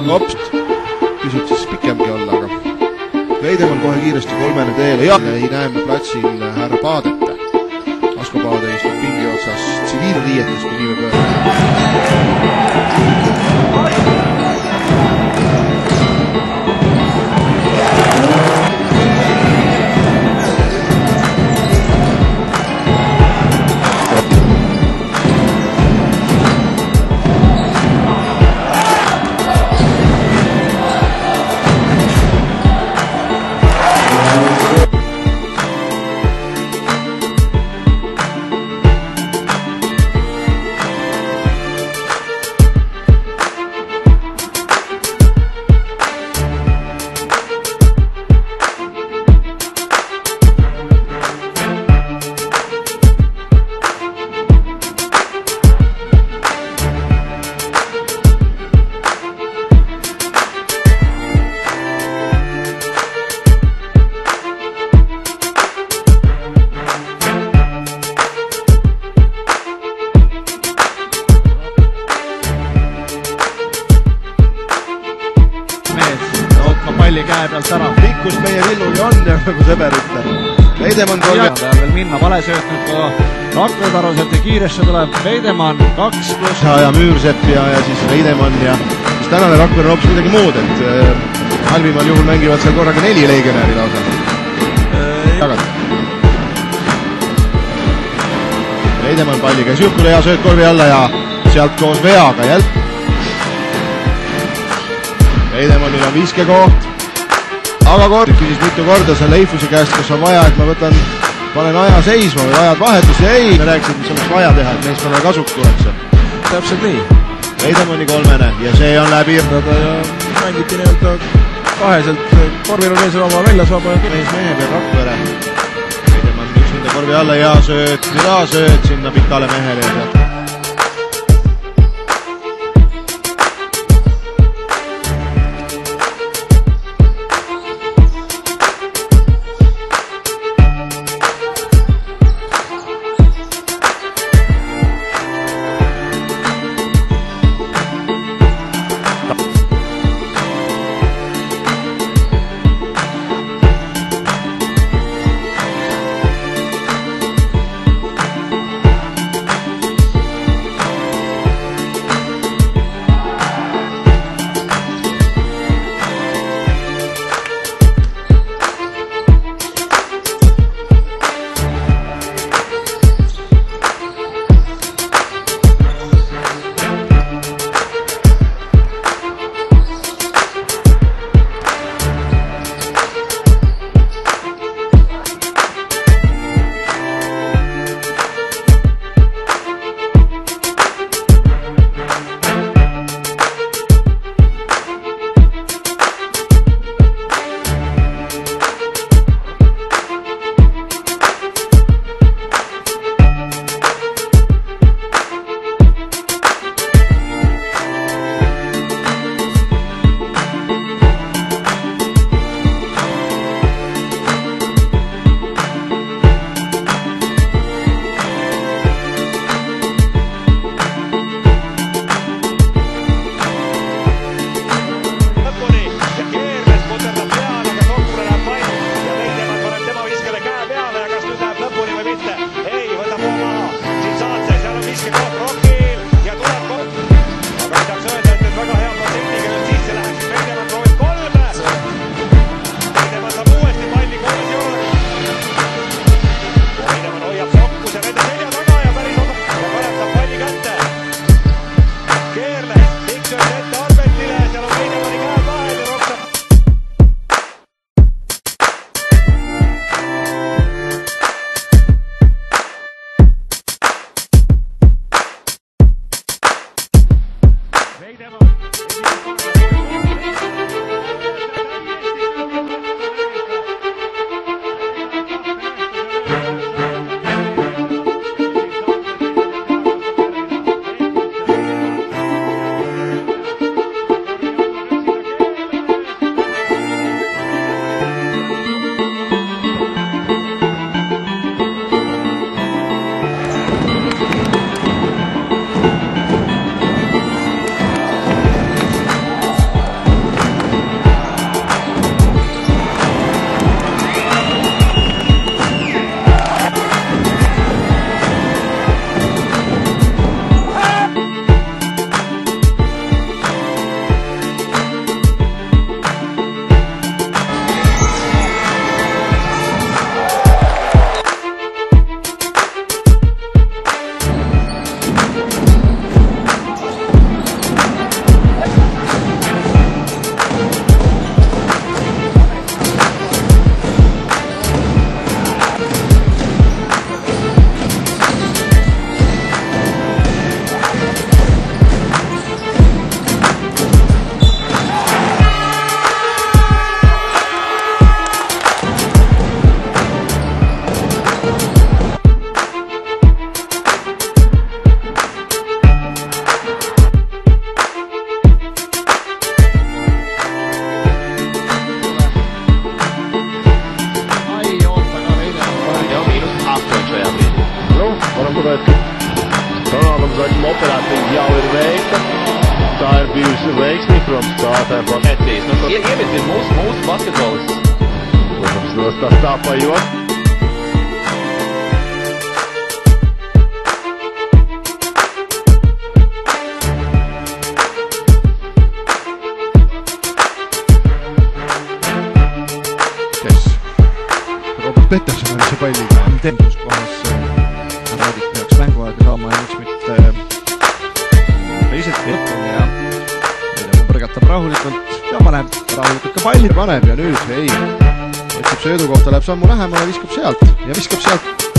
Kops pisut siis pikemgi olla, aga Veidemann kohe kiiresti kolmene teele ja ei näe me platsil härra Paadet. Asko Paade istub pingi otsas tsiviilriietes, kui nii võib öelda. Palli käe pealt ära. Pikkus meie Villul ja on, nagu sõber ütleb. Veidemann kolme. Veel minna vale sööt nüüd ka Rakvere sealt ja kiiresse tuleb Veidemann 2+. Ja Müürsepp ja siis Veidemann ja siis tänane Rakvere on hoopis midagi muud, et halvimal juhul mängivad seal korraga 4 legionääri lausa. Veidemann palli käis Jukule ja sööt korvi alla ja sealt koos veaga jälp. Veidemannil on viskekoht. Aga kord küsis mitu korda selle Eifusi käest, kas on vaja, et ma panen aja seisma või vajad vahetusi. Ei, me rääkisid, mis oleks vaja teha, et meeskonnale kasuks tuleks. Täpselt nii. Veidemanni kolmene ja see on läbi. Ja mängiti nii-öelda kaheselt korvil on vaba, väljas vaba. Mees mehe peal Rakvere. Veidemann üks nende korvi alla ja sööt sinna pikale mehele. style views awakes me from start and from Headpiece. No, here with most basketballs. Suosta tapajua. Robert Peterson oli see palliga tempus kohas Raadik peaks mänguaega saama ja miks mitte teiselt võtma ja põrgatab rahulikult ja paneb rahulikult ka palli paneb ja nüüd ei otsib söödu kohta, läheb sammu lähemale, viskab sealt